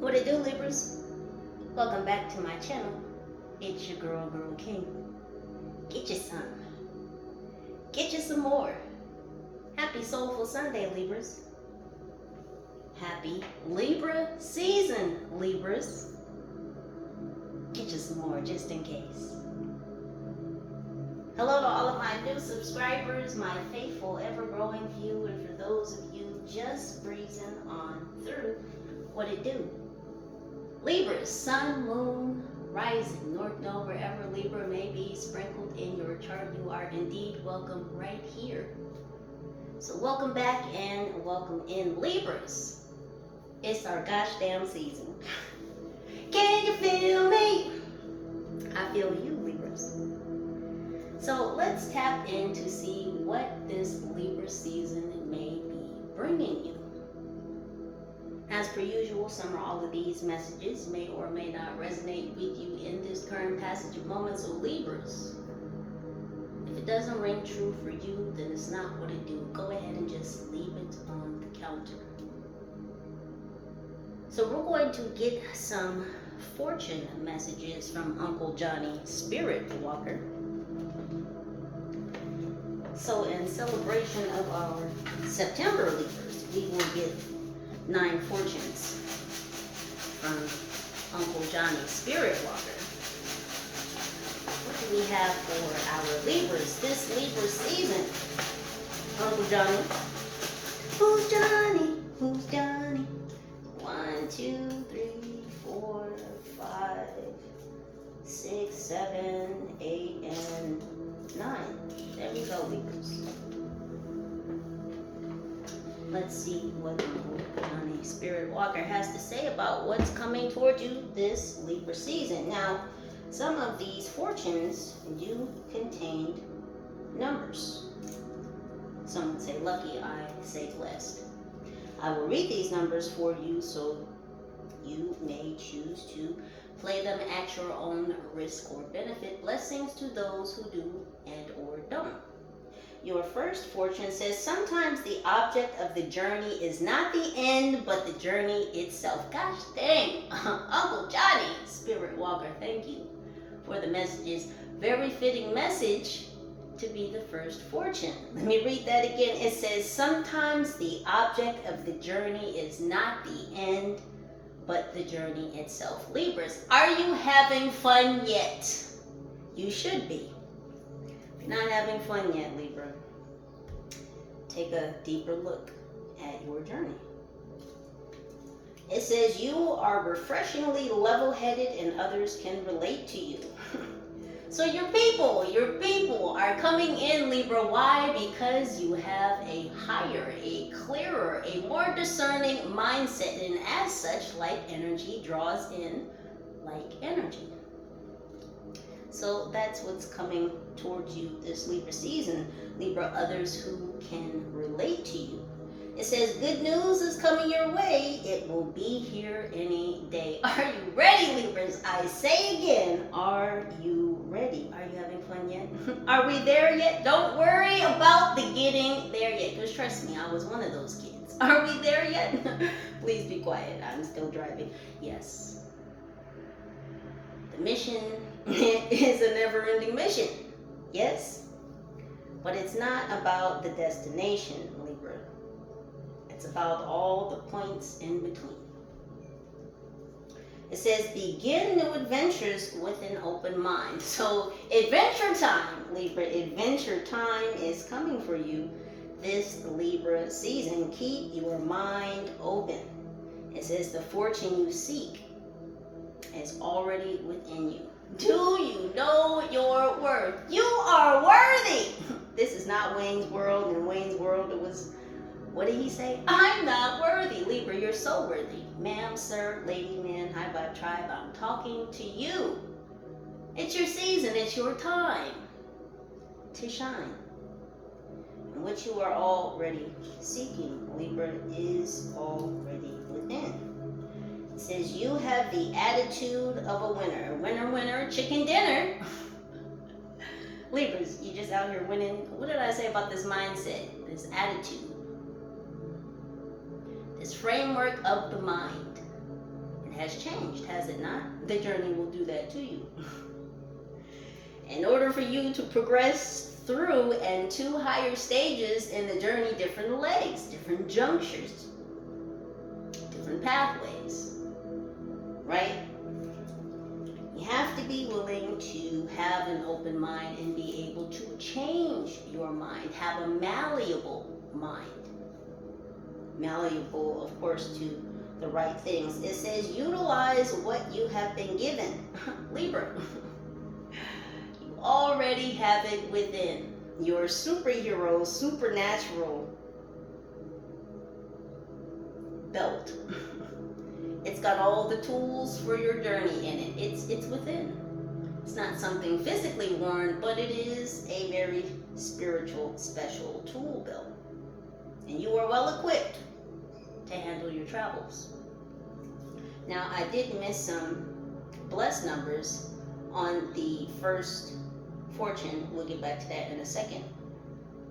What it do, Libras? Welcome back to my channel. It's your girl, King. Get you some. Get you some more. Happy Soulful Sunday, Libras. Happy Libra season, Libras. Get you some more just in case. Hello to all of my new subscribers, my faithful, ever-growing few, and for those of you just breezing on through, what it do? Libras, sun, moon, rising, north node, wherever Libra may be sprinkled in your chart, you are indeed welcome right here. So welcome back and welcome in, Libras. It's our gosh damn season. Can you feel me? I feel you, Libras. So let's tap in to see what this Libra season may be bringing you. As per usual, some or all of these messages may or may not resonate with you in this current passage of moments. So Libras, if it doesn't ring true for you, then it's not what it do. Go ahead and just leave it on the counter. So we're going to get some fortune messages from Uncle Johnny Spirit Walker. So in celebration of our September Libras, we will get 9 fortunes from Uncle Johnny Spirit Walker. What do we have for our Libras this Libra season? Uncle Johnny. Who's Johnny? Who's Johnny? 1, 2, 3, 4, 5, 6, 7, 8, and 9. There we go, Libras. Let's see what Uncle Johnny Spirit Walker has to say about what's coming toward you this Libra season. Now, some of these fortunes do contain numbers. Some would say lucky, I say blessed. I will read these numbers for you, so you may choose to play them at your own risk or benefit. Blessings to those who do and or don't. Your first fortune says, sometimes the object of the journey is not the end, but the journey itself. Gosh dang, Uncle Johnny Spirit Walker, thank you for the messages. Very fitting message to be the first fortune. Let me read that again. It says, sometimes the object of the journey is not the end, but the journey itself. Libras, are you having fun yet? You should be. If you're not having fun yet, Libra, take a deeper look at your journey. It says you are refreshingly level-headed and others can relate to you. So your people are coming in, Libra. Why? Because you have a higher, a clearer, a more discerning mindset. And as such, like energy draws in like energy. So that's what's coming towards you this Libra season. Libra, others who can relate to you. It says good news is coming your way. It will be here any day. Are you ready, Libras? I say again, are you ready? Are you having fun yet? Are we there yet? Don't worry about the getting there yet, because trust me, I was one of those kids. Are we there yet? Please be quiet. I'm still driving. Yes. The mission is a never-ending mission. Yes? But it's not about the destination, Libra. It's about all the points in between. It says, begin new adventures with an open mind. So, adventure time, Libra. Adventure time is coming for you this Libra season. Keep your mind open. It says, the fortune you seek is already within you. Do you know your worth? You are worthy. This is not Wayne's World. In Wayne's World, it was, what did he say? I'm not worthy. Libra, you're so worthy. Ma'am, sir, lady, man, high vibe tribe, I'm talking to you. It's your season. It's your time to shine. And what you are already seeking, Libra, is already within. It says you have the attitude of a winner. Winner, winner, chicken dinner. Libras, you just out here winning. What did I say about this mindset, this attitude, this framework of the mind? It has changed, has it not? The journey will do that to you. In order for you to progress through and to higher stages in the journey, different legs, different junctures, different pathways, right? You have to be willing to have an open mind and be able to change your mind, have a malleable mind. Malleable, of course, to the right things. It says utilize what you have been given. Libra. You already have it within. Your superhero, supernatural belt. It's got all the tools for your journey in it. It's within. It's not something physically worn, but it is a very spiritual, special tool belt. And you are well equipped to handle your travels. Now, I did miss some blessed numbers on the first fortune. We'll get back to that in a second.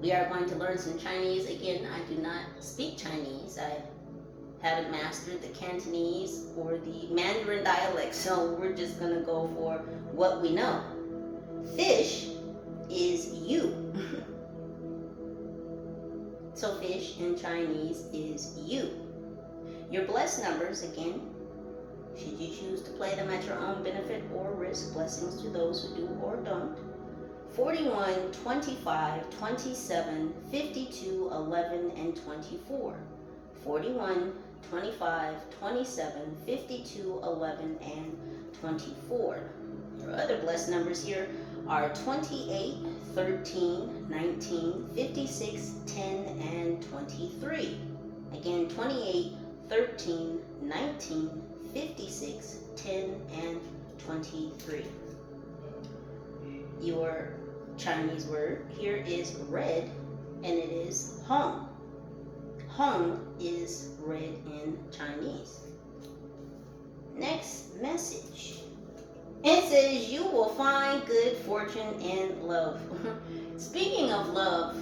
We are going to learn some Chinese. Again, I do not speak Chinese. I haven't mastered the Cantonese or the Mandarin dialect, so we're just going to go for what we know. Fish is you. So fish in Chinese is you. Your blessed numbers, again, should you choose to play them at your own benefit or risk, blessings to those who do or don't. 41, 25, 27, 52, 11, and 24. 41, 25, 27, 52, 11, and 24. Your other blessed numbers here are 28, 13, 19, 56, 10, and 23. Again, 28, 13, 19, 56, 10, and 23. Your Chinese word here is red, and it is hong. Hong is red in Chinese. Next message. It says you will find good fortune in love. Speaking of love,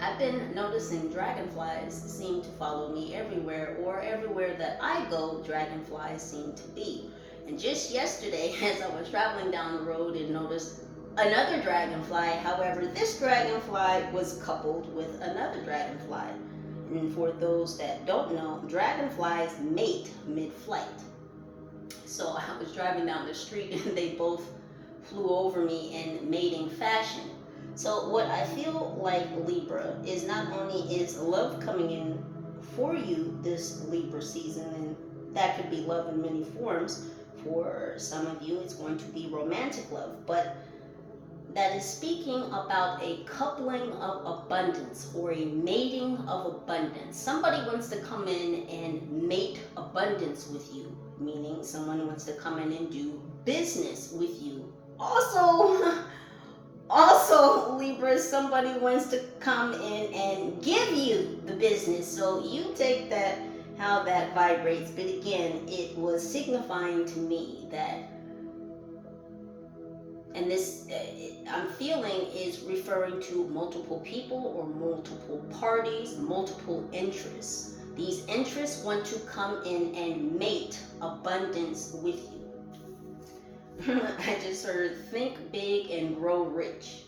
I've been noticing dragonflies seem to follow me everywhere, or everywhere that I go, dragonflies seem to be. And just yesterday, as I was traveling down the road and noticed another dragonfly, however, this dragonfly was coupled with another dragonfly. And for those that don't know, dragonflies mate mid-flight. So I was driving down the street and they both flew over me in mating fashion. So what I feel like, Libra, is not only is love coming in for you this Libra season, and that could be love in many forms. For some of you, it's going to be romantic love, but that is speaking about a coupling of abundance or a mating of abundance. Somebody wants to come in and mate abundance with you, meaning someone wants to come in and do business with you. Also, Libra, somebody wants to come in and give you the business. So you take that, how that vibrates. But again, it was signifying to me that, and this I'm feeling is referring to multiple people or multiple parties, multiple interests. These interests want to come in and mate abundance with you. I just heard think big and grow rich.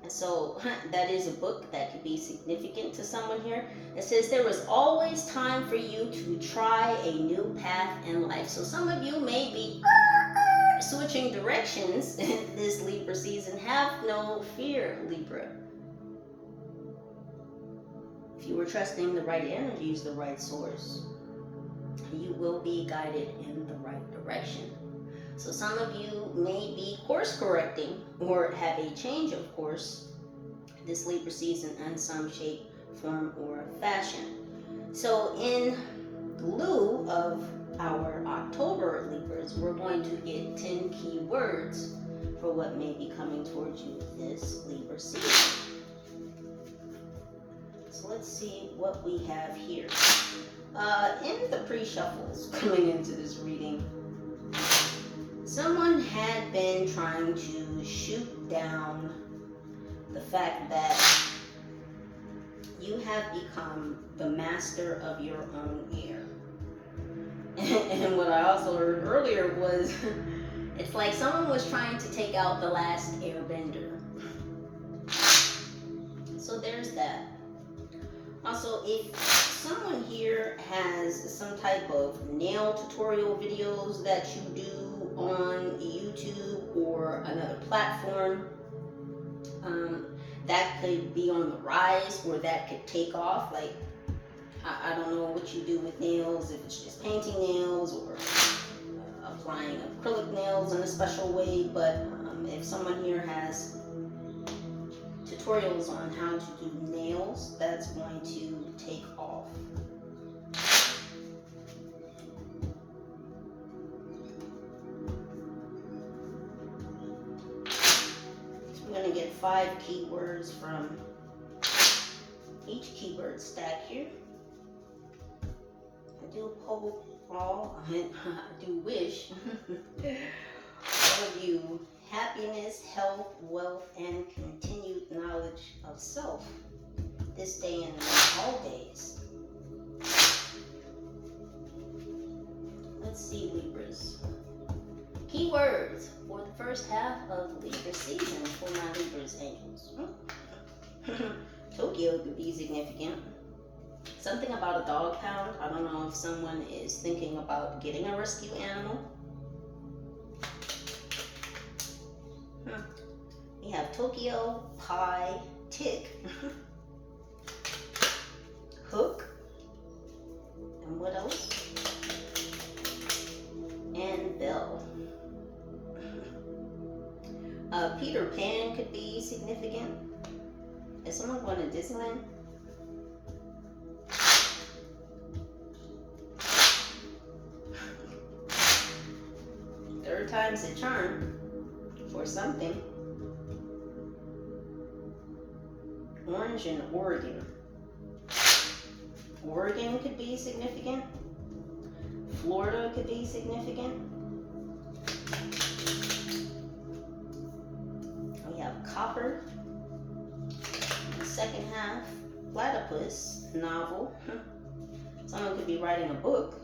So that is a book that could be significant to someone here. It says there is always time for you to try a new path in life. So some of you may be switching directions in this Libra season. Have no fear, Libra. If you were trusting the right energies, the right source, you will be guided in the right direction. So some of you may be course correcting or have a change of course this Libra season in some shape, form, or fashion. So in lieu of our October Libras, we're going to get 10 key words for what may be coming towards you this Libra season. So let's see what we have here. In the pre-shuffles coming into this reading, someone had been trying to shoot down the fact that you have become the master of your own air. And what I also heard earlier was it's like someone was trying to take out the last airbender. So there's that. Also, if someone here has some type of nail tutorial videos that you do on YouTube or another platform, that could be on the rise or that could take off. Like, I don't know what you do with nails, if it's just painting nails or applying acrylic nails in a special way, but if someone here has tutorials on how to do nails, that's going to take off. So we're going to get 5 keywords from each keyword stack here. I do hope I do wish all of you happiness, health, wealth, and continued knowledge of self this day and all days. Let's see, Libras. Keywords for the first half of Libra season for my Libra's angels. Tokyo could be significant. Something about a dog pound. I don't know if someone is thinking about getting a rescue animal. We have Tokyo, Pie, Tick, Hook, and what else? And Bell. Peter Pan could be significant. Is someone going to Disneyland? Third time's a charm for something. Orange and Oregon. Oregon could be significant. Florida could be significant. We have Copper. The second half, Platypus novel. Someone could be writing a book.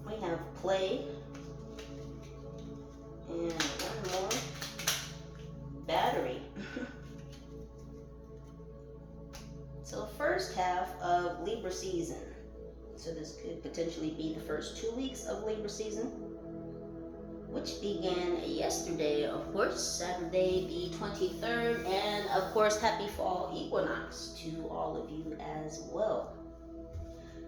We have Play. And one more. Battery. So first half of Libra season. So this could potentially be the first 2 weeks of Libra season, which began yesterday, of course, Saturday the 23rd, and of course happy fall equinox to all of you as well.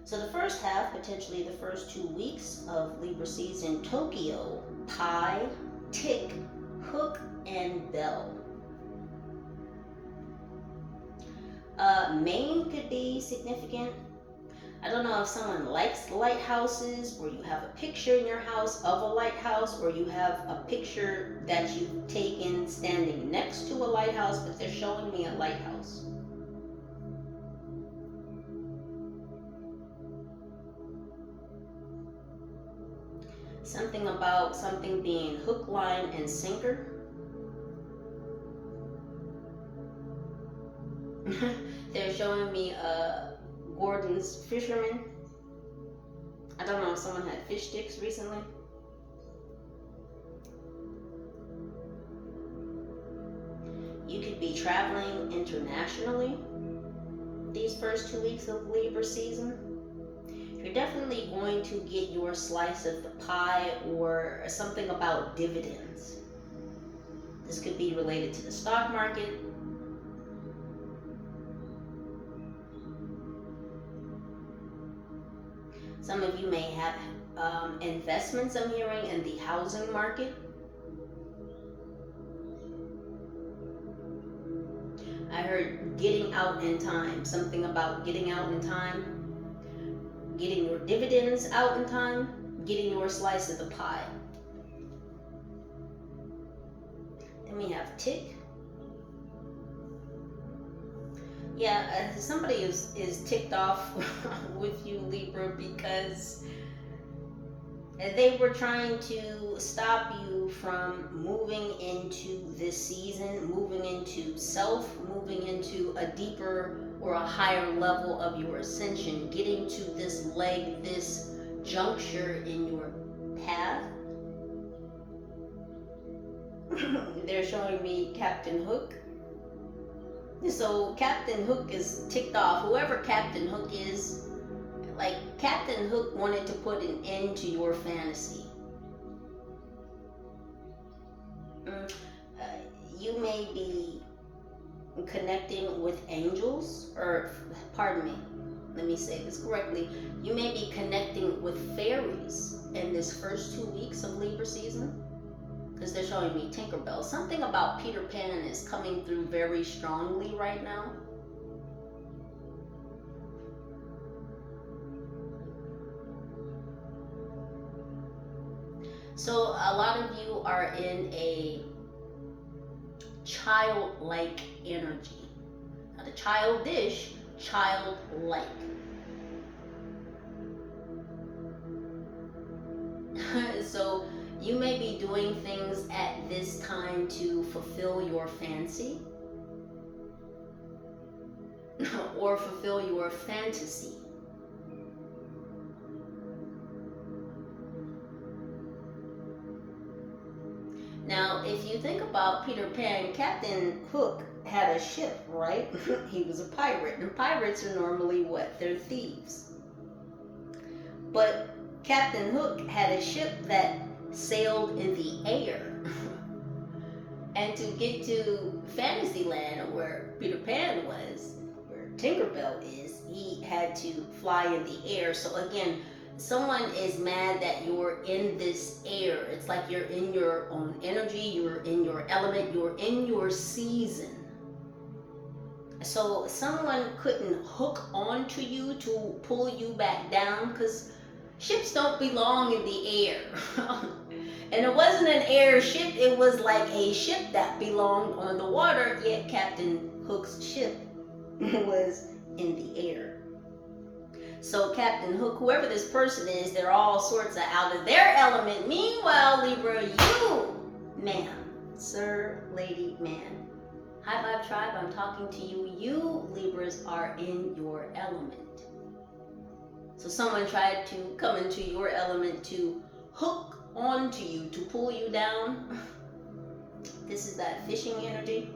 So the first half, potentially the first 2 weeks of Libra season, Tokyo, Pie, Tick, Hook, and Bell. Maine could be significant. I don't know if someone likes lighthouses, or you have a picture in your house of a lighthouse, or you have a picture that you've taken standing next to a lighthouse, but they're showing me a lighthouse. Something about something being hook, line, and sinker. They're showing me Gordon's fisherman. I don't know if someone had fish sticks recently. You could be traveling internationally these first 2 weeks of Libra season. You're definitely going to get your slice of the pie, or something about dividends. This could be related to the stock market. Some of you may have investments, I'm hearing, in the housing market. I heard getting out in time, something about getting out in time, getting your dividends out in time, getting your slice of the pie. Then we have Tick. Yeah, somebody is ticked off with you, Libra, because they were trying to stop you you from moving into this season, moving into self, moving into a deeper or a higher level of your ascension, getting to this leg, this juncture in your path. They're showing me Captain Hook. So Captain Hook is ticked off. Whoever Captain Hook is, like Captain Hook wanted to put an end to your fantasy. You may be connecting with angels, or pardon me, let me say this correctly. You may be connecting with fairies in this first 2 weeks of Libra season, because they're showing me Tinkerbell. Something about Peter Pan is coming through very strongly right now. So a lot of you are in a childlike energy. Not a childish, childlike. So you may be doing things at this time to fulfill your fancy or fulfill your fantasy. Now, if you think about Peter Pan, Captain Hook had a ship, right? He was a pirate, and pirates are normally what? They're thieves. But Captain Hook had a ship that sailed in the air. And to get to Fantasyland, where Peter Pan was, where Tinkerbell is, he had to fly in the air. So again, someone is mad that you're in this air. It's like you're in your own energy, you're in your element, you're in your season. So someone couldn't hook onto you to pull you back down, because ships don't belong in the air. And it wasn't an airship, it was like a ship that belonged on the water, yet Captain Hook's ship was in the air. So Captain Hook, whoever this person is, they're all sorts of out of their element. Meanwhile, Libra, you, ma'am, sir, lady, man, High Vibe Tribe, I'm talking to you. You, Libras, are in your element. So someone tried to come into your element to hook onto you, to pull you down. This is that fishing energy.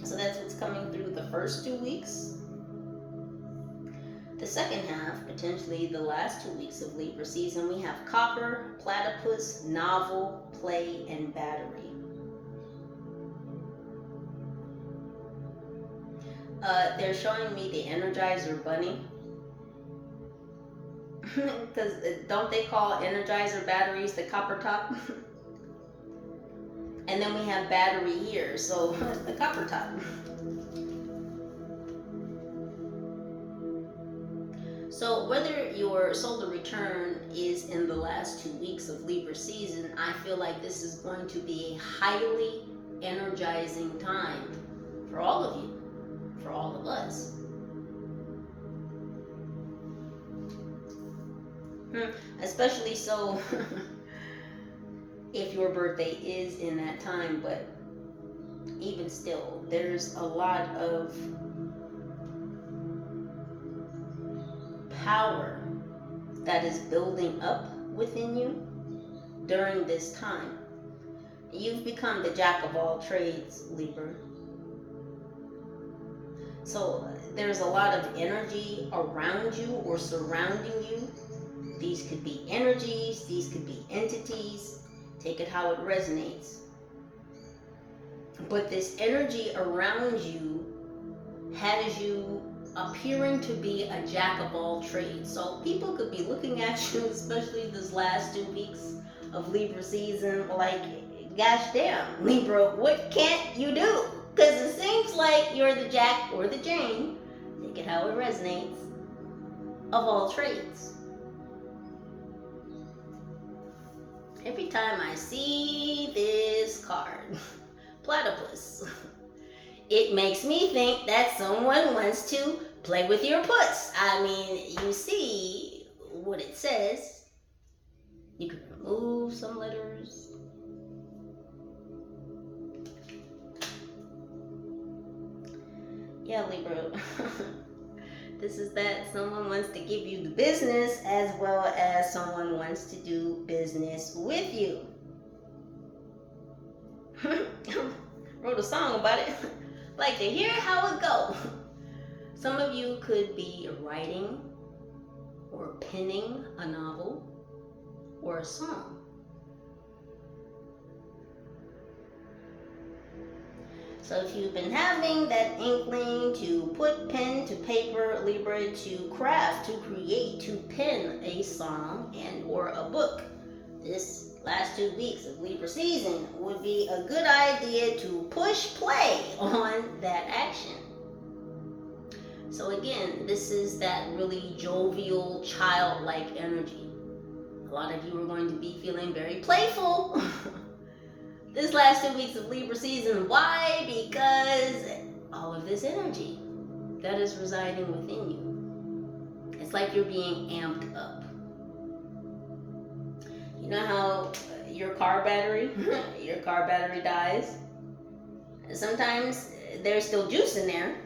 So that's what's coming through the first 2 weeks. The second half, potentially the last 2 weeks of Libra season, we have copper, platypus, novel, play, and battery. They're showing me the Energizer Bunny. Because don't they call Energizer batteries the copper top? And then we have battery here, so the copper top. So whether your solar return is in the last 2 weeks of Libra season, I feel like this is going to be a highly energizing time for all of you, for all of us. Especially so if your birthday is in that time, but even still, there's a lot of power that is building up within you during this time. You've become the jack of all trades, Libra. So there's a lot of energy around you or surrounding you. These could be energies, these could be entities. Take it how it resonates. But this energy around you has you appearing to be a jack of all trades. So people could be looking at you, especially this last 2 weeks of Libra season, like, gosh damn, Libra, what can't you do? Because it seems like you're the Jack or the Jane, take it how it resonates, of all trades. Every time I see this card, platypus, it makes me think that someone wants to play with your puss. I mean, you see what it says. You can remove some letters. Yeah, Libra. This is that someone wants to give you the business as well as someone wants to do business with you. Wrote a song about it. Like to hear how it go. Some of you could be writing or penning a novel or a song. So if you've been having that inkling to put pen to paper, Libra, to craft, to create, to pen a song and or a book, this last 2 weeks of Libra season would be a good idea to push play on that action. So again, this is that really jovial, childlike energy. A lot of you are going to be feeling very playful this last 2 weeks of Libra season. Why? Because all of this energy that is residing within you. It's like you're being amped up. You know how your car battery dies? Sometimes there's still juice in there,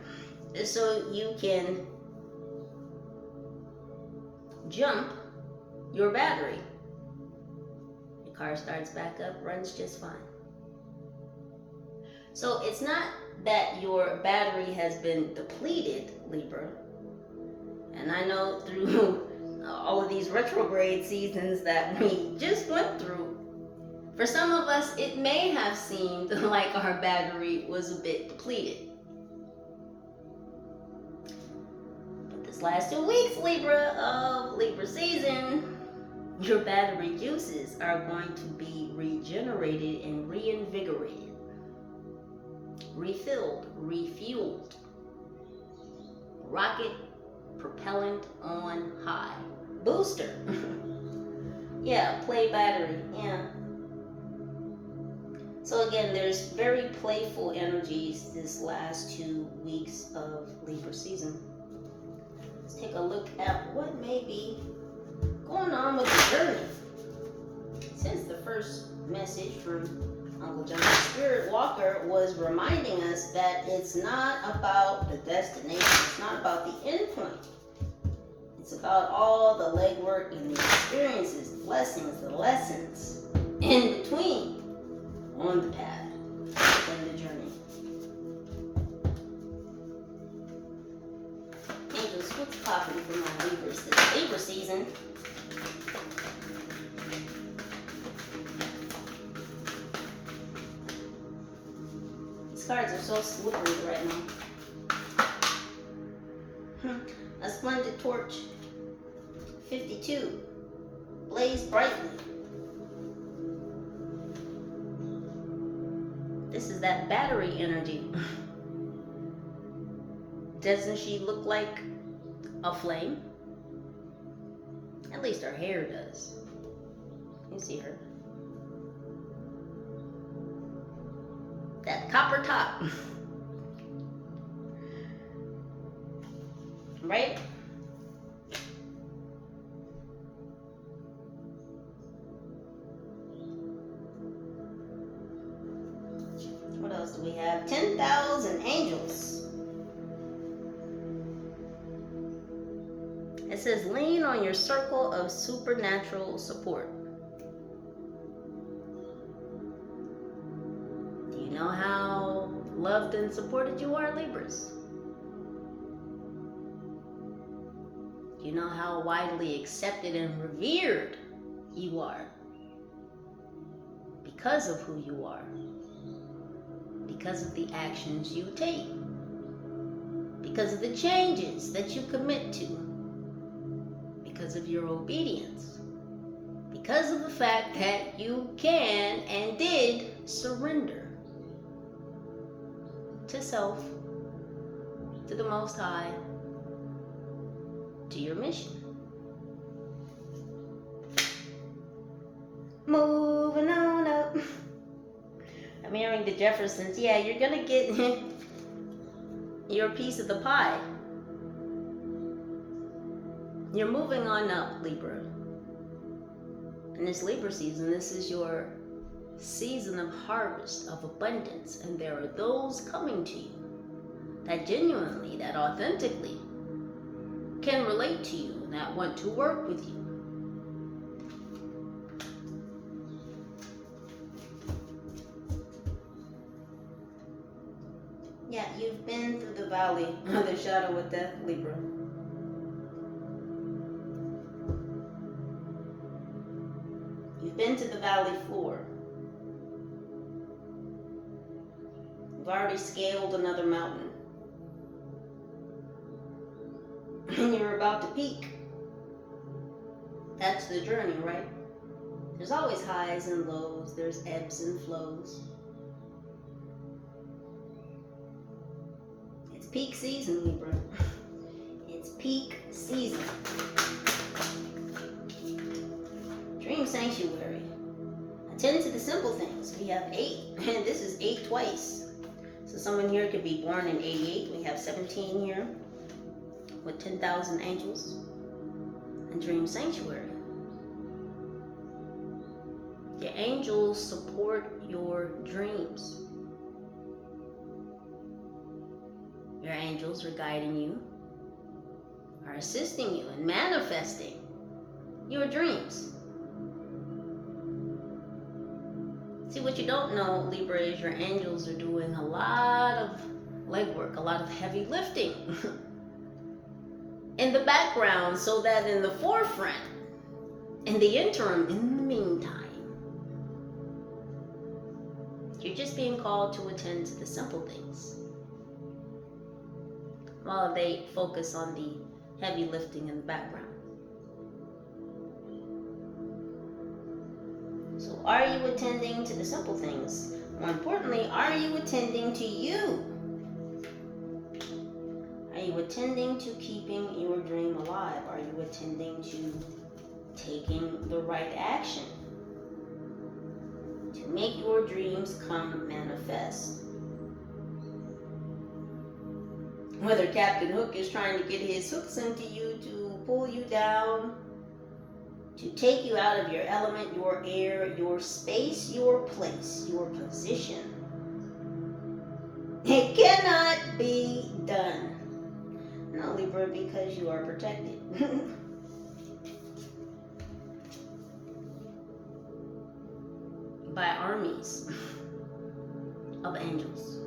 so you can jump your battery. Your car starts back up, runs just fine. So it's not that your battery has been depleted, Libra. And I know through all of these retrograde seasons that we just went through, for some of us, it may have seemed like our battery was a bit depleted. But this last 2 weeks, Libra, of Libra season, your battery juices are going to be regenerated and reinvigorated. Refilled, refueled. Rocket propellant on high. Booster. Yeah, play battery. Yeah. So again, there's very playful energies this last 2 weeks of Libra season. Let's take a look at what may be going on with the journey. Since the first message from Uncle John's Spirit Walker was reminding us that it's not about the destination, it's not about the end point. It's about all the legwork and the experiences, the blessings, the lessons in between on the path, in the journey. Angels, what's popping for my Libras this Libra season? Cards are so slippery right now. A splendid torch. 52. Blaze brightly. This is that battery energy. Doesn't she look like a flame? At least her hair does. You see her. That copper top. Right? What else do we have? 10,000 angels. It says lean on your circle of supernatural support. Know how loved and supported you are, Libras? You know how widely accepted and revered you are because of who you are, because of the actions you take, because of the changes that you commit to, because of your obedience, because of the fact that you can and did surrender to self, to the Most High, to your mission. Moving on up. I'm hearing the Jeffersons. Yeah, you're gonna get your piece of the pie. You're moving on up, Libra. In this Libra season, this is your season of harvest, of abundance, and there are those coming to you that genuinely, that authentically can relate to you, and that want to work with you. Yeah, you've been through the valley of the shadow of death, Libra. You've been to the valley floor. You've already scaled another mountain. And you're about to peak. That's the journey, right? There's always highs and lows. There's ebbs and flows. It's peak season, Libra. It's peak season. Dream sanctuary. Attend to the simple things. We have 8, and this is 8 twice. So someone here could be born in 88. We have 17 here with 10,000 angels and dream sanctuary. Your angels support your dreams. Your angels are guiding you, are assisting you in manifesting your dreams. See, what you don't know, Libra, is your angels are doing a lot of legwork, a lot of heavy lifting in the background, so that in the forefront, in the interim, in the meantime, you're just being called to attend to the simple things, while they focus on the heavy lifting in the background. So are you attending to the simple things? More importantly, are you attending to you? Are you attending to keeping your dream alive? Are you attending to taking the right action to make your dreams come manifest? Whether Captain Hook is trying to get his hooks into you to pull you down, to take you out of your element, your air, your space, your place, your position. It cannot be done. No, Libra, because you are protected. By armies of angels.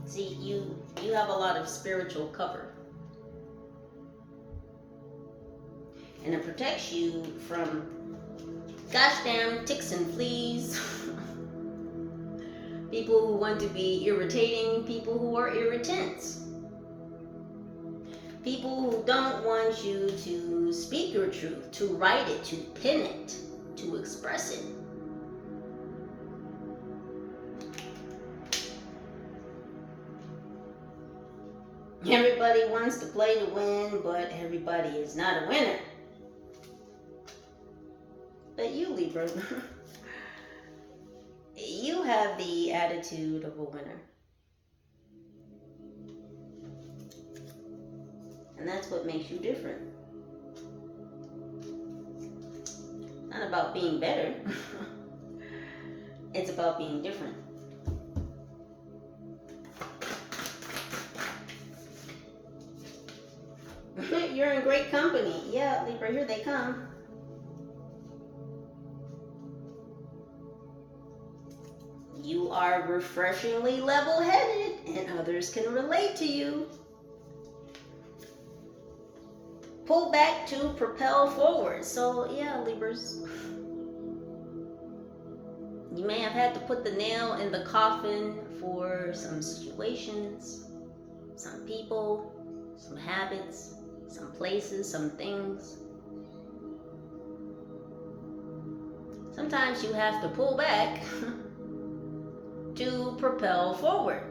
See, you have a lot of spiritual cover. And it protects you from gosh damn ticks and fleas, people who want to be irritating, people who are irritants, people who don't want you to speak your truth, to write it, to pen it, to express it. Everybody wants to play to win, but everybody is not a winner. But you, Libra, you have the attitude of a winner. And that's what makes you different. Not about being better. It's about being different. You're in great company. Yeah, Libra, here they come. You are refreshingly level-headed, and others can relate to you. Pull back to propel forward. So, yeah, Libras. You may have had to put the nail in the coffin for some situations, some people, some habits, some places, some things. Sometimes you have to pull back to propel forward.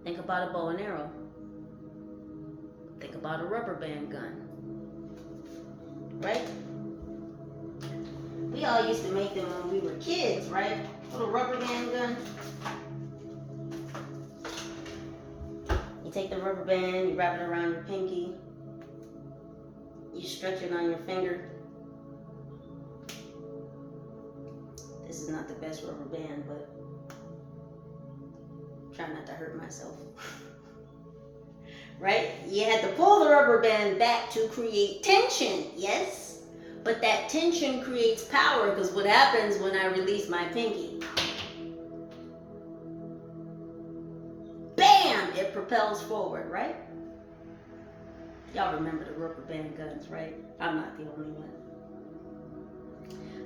Think about a bow and arrow. Think about a rubber band gun. Right? We all used to make them when we were kids, right? Little rubber band gun. You take the rubber band, you wrap it around your pinky, you stretch it on your finger. This this is not the best rubber band, but try not to hurt myself. Right? You had to pull the rubber band back to create tension, yes? But that tension creates power, because what happens when I release my pinky? Bam! It propels forward, right? Y'all remember the rubber band guns, right? I'm not the only one.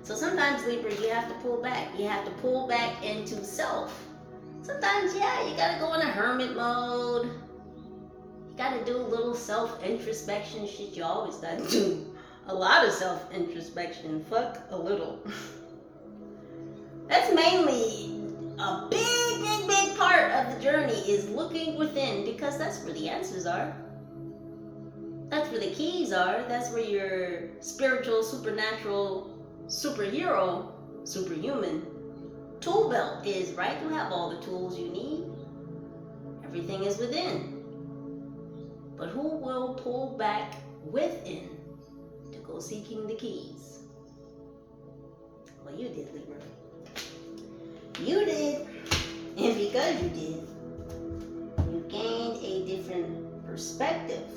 So sometimes, Libra, you have to pull back. You have to pull back into self. Sometimes, yeah, you gotta go in a hermit mode. You gotta do a little self-introspection shit. You always gotta do a lot of self-introspection. Fuck a little. That's mainly a big part of the journey, is looking within, because that's where the answers are. That's where the keys are. That's where your spiritual, supernatural, superhero, superhuman tool belt is, right? You have all the tools you need. Everything is within. But who will pull back within to go seeking the keys? Well, you did, Libra. You did. And because you did, you gained a different perspective,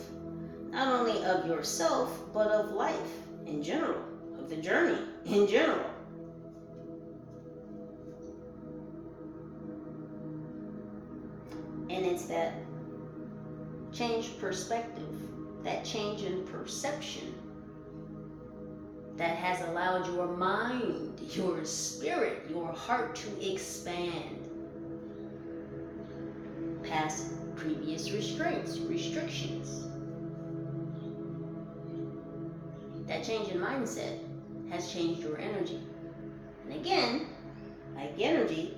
not only of yourself, but of life in general, of the journey in general. And it's that change perspective, that change in perception, that has allowed your mind, your spirit, your heart to expand past previous restrictions. That change in mindset has changed your energy. And again, like energy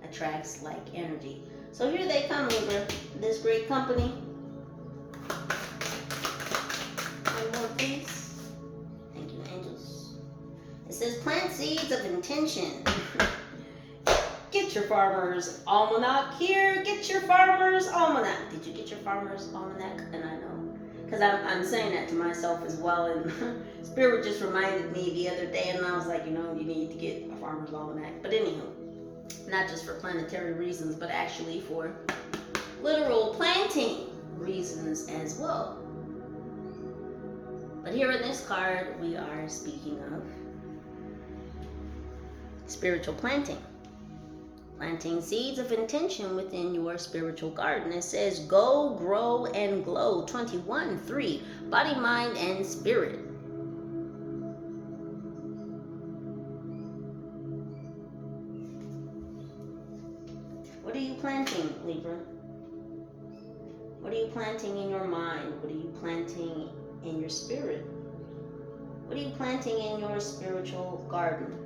attracts like energy. So here they come, Libra, this great company. One more piece. Thank you, angels. It says, plant seeds of intention. Get your farmer's almanac here. Get your farmer's almanac. Did you get your farmer's almanac? And I know, because I'm saying that to myself as well. And Spirit just reminded me the other day, and I was like, you know, you need to get a farmer's almanac. But anywho, not just for planetary reasons, but actually for literal planting reasons as well. But here in this card, we are speaking of spiritual planting. Planting seeds of intention within your spiritual garden. It says, go, grow, and glow. 21:3. Body, mind, and spirit. What are you planting, Libra? What are you planting in your mind? What are you planting in your spirit? What are you planting in your spiritual garden?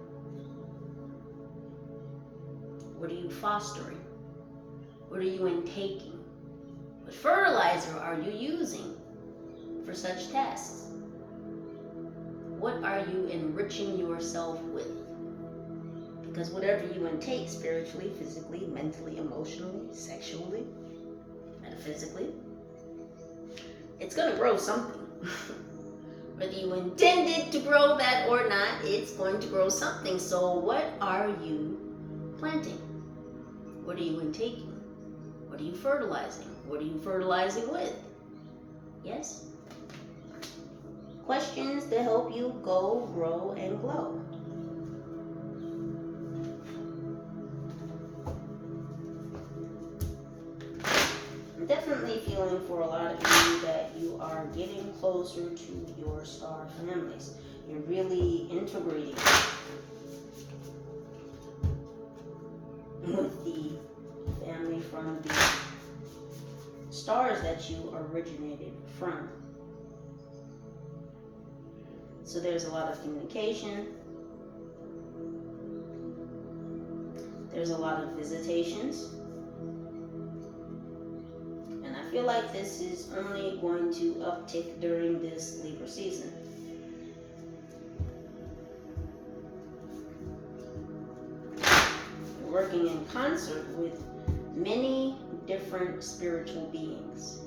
What are you fostering? What are you intaking? What fertilizer are you using for such tasks? What are you enriching yourself with? Because whatever you intake spiritually, physically, mentally, emotionally, sexually, metaphysically, it's going to grow something. Whether you intended to grow that or not, it's going to grow something. So what are you planting? What are you intaking? What are you fertilizing? What are you fertilizing with? Yes? Questions to help you go, grow, and glow. I'm definitely feeling for a lot of you that you are getting closer to your star families. You're really integrating with the family from the stars that you originated from. So there's a lot of communication. There's a lot of visitations. And I feel like this is only going to uptick during this Libra season. Working in concert with many different spiritual beings.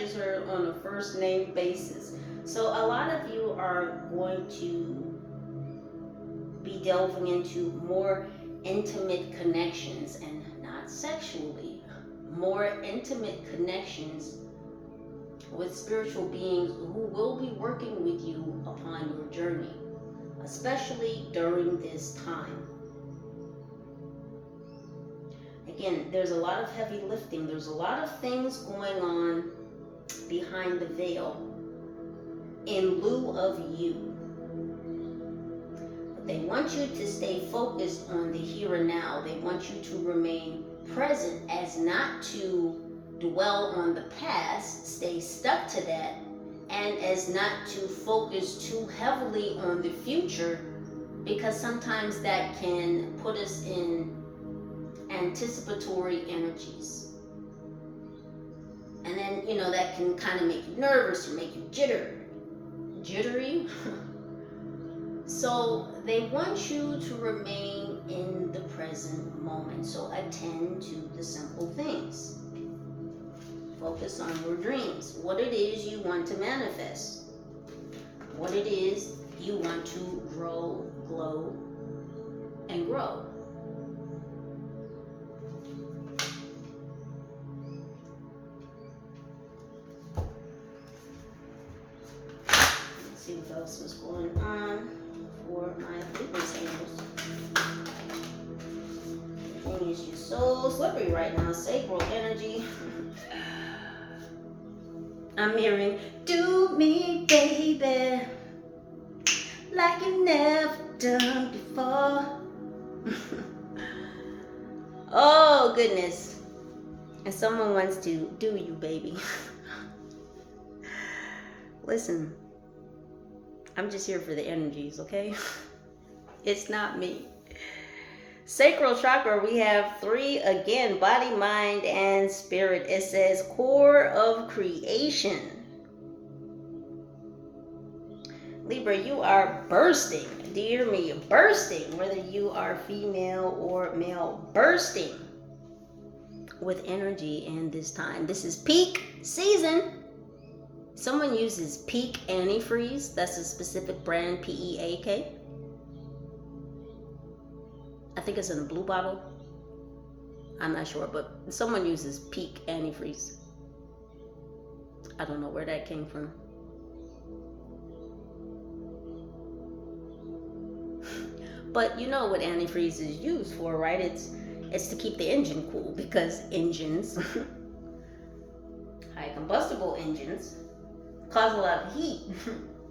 addresses her on a first name basis. So a lot of you are going to be delving into more intimate connections, and not sexually, more intimate connections with spiritual beings who will be working with you upon your journey, especially during this time. Again, there's a lot of heavy lifting. There's a lot of things going on behind the veil in lieu of you. But they want you to stay focused on the here and now. They want you to remain present, as not to dwell on the past, stay stuck to that, and as not to focus too heavily on the future, because sometimes that can put us in anticipatory energies. And then, you know, that can kind of make you nervous or make you jittery. So they want you to remain in the present moment. So attend to the simple things. Focus on your dreams. What it is you want to manifest. What it is you want to grow, glow, and grow. Let's see what else was going on for my Libra singers. Everything is just so slippery right now. Sacral energy. I'm hearing, do me, baby, like you never done before. Oh, goodness. And someone wants to do you, baby. Listen, I'm just here for the energies, okay? It's not me. Sacral chakra, we have 3 again, body, mind, and spirit. It says core of creation. Libra, you are bursting. Do you hear me? Bursting, whether you are female or male, bursting with energy in this time. This is peak season. Someone uses peak antifreeze. That's a specific brand, PEAK. I think it's in a blue bottle. I'm not sure, but someone uses peak antifreeze. I don't know where that came from. But you know what antifreeze is used for, right? It's to keep the engine cool, because engines, high combustible engines, cause a lot of heat.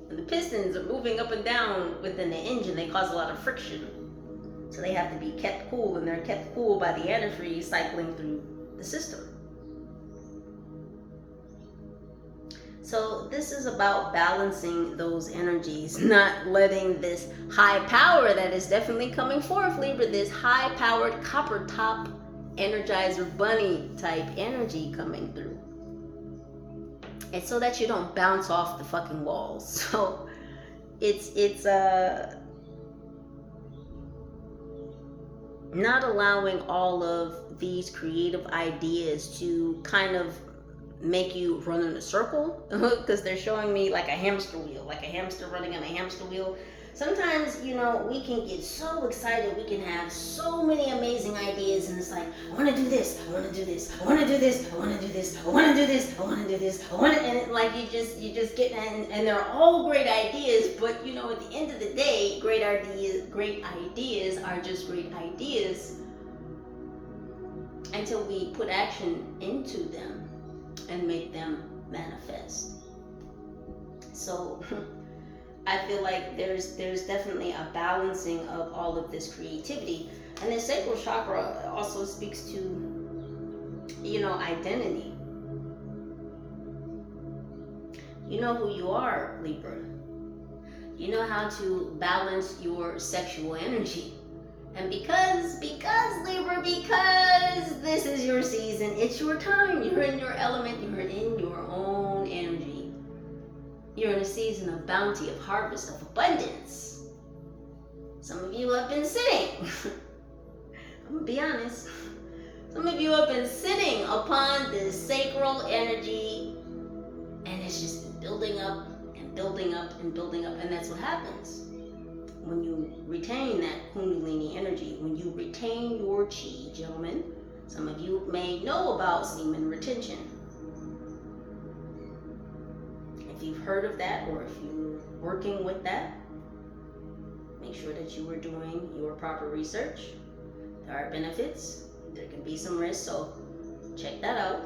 When the pistons are moving up and down within the engine, they cause a lot of friction. So they have to be kept cool, and they're kept cool by the antifreeze cycling through the system. So this is about balancing those energies, not letting this high power that is definitely coming forth, Libra, this high-powered copper top Energizer Bunny type energy coming through. It's so that you don't bounce off the fucking walls. So it's not allowing all of these creative ideas to kind of make you run in a circle, because they're showing me like a hamster wheel, like a hamster running on a hamster wheel. Sometimes, you know, we can get so excited, we can have so many amazing ideas, and it's like, I want to do this, I want to do this, I want to do this, I want to do this, I want to do this, I want to do this, I want to, and it, like you just get, and they're all great ideas, but you know, at the end of the day, great ideas are just great ideas until we put action into them and make them manifest. So I feel like there's definitely a balancing of all of this creativity. And the sacral chakra also speaks to, you know, identity. You know who you are, Libra. You know how to balance your sexual energy. And because Libra, because this is your season, it's your time. You're in your element, you're in your own energy. You're in a season of bounty, of harvest, of abundance. Some of you have been sitting. I'm gonna be honest. Some of you have been sitting upon this sacral energy it's just building up and building up and building up. And that's what happens when you retain that Kundalini energy, when you retain your chi, gentlemen. Some of you may know about semen retention. If you've heard of that, or if you're working with that, make sure that you are doing your proper research. There are benefits, there can be some risks, so check that out.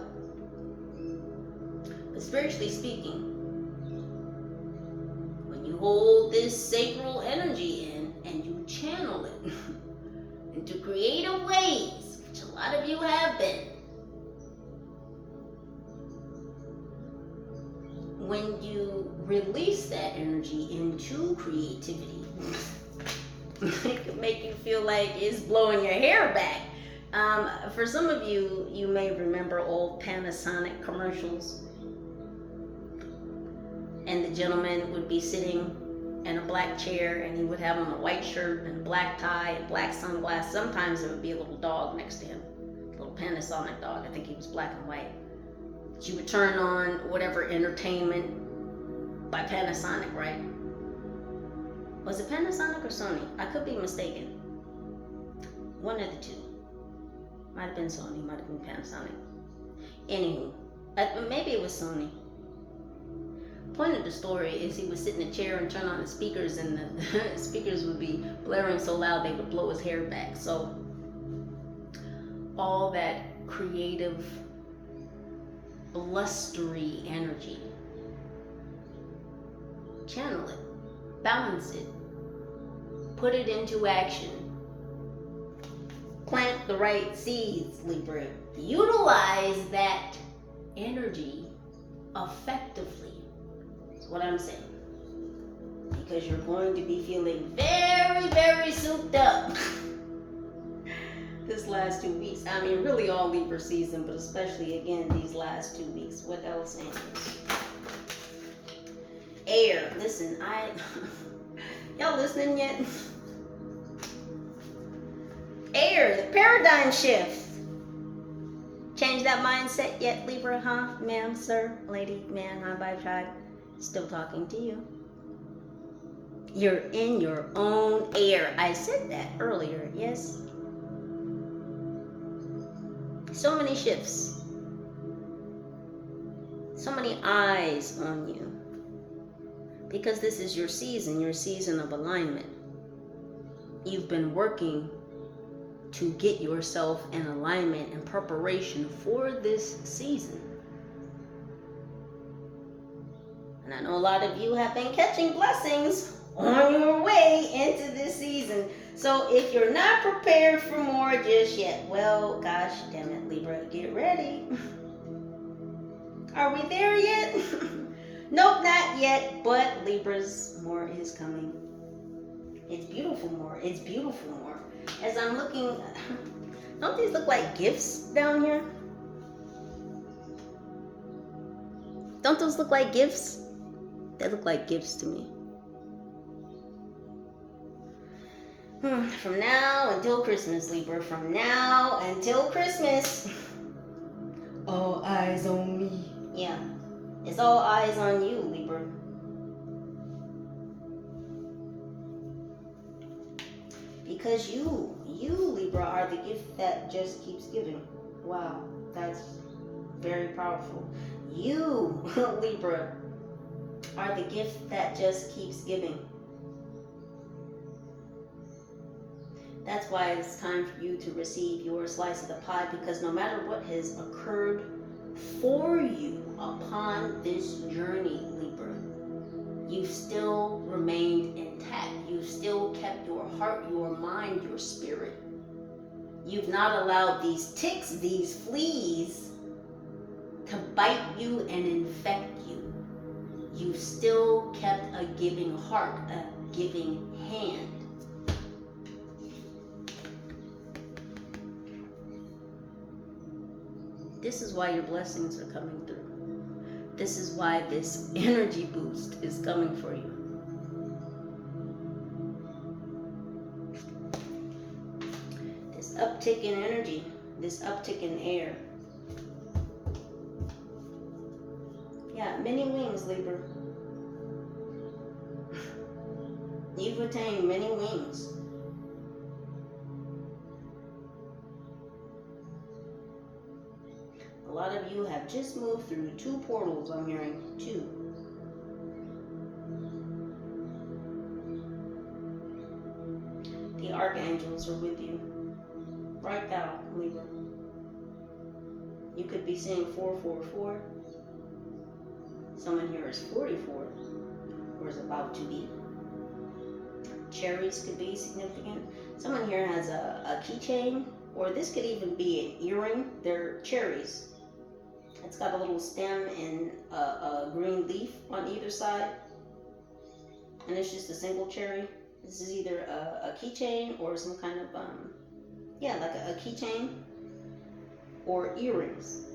But spiritually speaking, when you hold this sacral energy in and you channel it into creative ways, which a lot of you have been, when you release that energy into creativity, it can make you feel like it's blowing your hair back. For some of you, you may remember old Panasonic commercials. And the gentleman would be sitting in a black chair, and he would have on a white shirt and a black tie and black sunglasses. Sometimes there would be a little dog next to him, a little Panasonic dog. I think he was black and white. You would turn on whatever entertainment by Panasonic, right? Was it Panasonic or Sony? I could be mistaken. One of the two. Might have been Sony, might have been Panasonic. Anywho, maybe it was Sony. Point of the story is he would sit in a chair and turn on the speakers, and the speakers would be blaring so loud they would blow his hair back. So all that creative, blustery energy, channel it, balance it, put it into action, plant the right seeds, Libra. Utilize that energy effectively. That's what I'm saying. Because you're going to be feeling very, very souped up this last 2 weeks. I mean, really all Libra season, but especially, again, these last 2 weeks. What else? Air. Listen, y'all listening yet? Air, the paradigm shift. Change that mindset yet, Libra, huh? Ma'am, sir, lady, man, high vibe tribe. Still talking to you. You're in your own air. I said that earlier, yes? So many shifts. So many eyes on you. Because this is your season of alignment. You've been working to get yourself in alignment and preparation for this season. And I know a lot of you have been catching blessings on your way into this season. So if you're not prepared for more just yet, well, gosh damn it, Libra, get ready. Are we there yet? Nope, not yet, but Libra's more is coming. It's beautiful more. It's beautiful more. As I'm looking, don't these look like gifts down here? Don't those look like gifts? They look like gifts to me. From now until Christmas, Libra. From now until Christmas. All eyes on me. Yeah. It's all eyes on you, Libra. Because you, Libra, are the gift that just keeps giving. Wow, that's very powerful. You, Libra, are the gift that just keeps giving. That's why it's time for you to receive your slice of the pie, because no matter what has occurred for you upon this journey, Libra, you've still remained intact. You've still kept your heart, your mind, your spirit. You've not allowed these ticks, these fleas, to bite you and infect you. You've still kept a giving heart, a giving hand. This is why your blessings are coming through. This is why this energy boost is coming for you. This uptick in energy, this uptick in air. Yeah, Yeah, many wings, Libra. You've attained many wings. A lot of you have just moved through 2 portals, I'm hearing. 2. The archangels are with you. Right now, Libra. You could be seeing 444. Someone here is 44, or is about to be. Cherries could be significant. Someone here has a keychain, or this could even be an earring. They're cherries. It's got a little stem and a green leaf on either side. And it's just a single cherry. This is either a keychain or some kind of, yeah, like a keychain or earrings.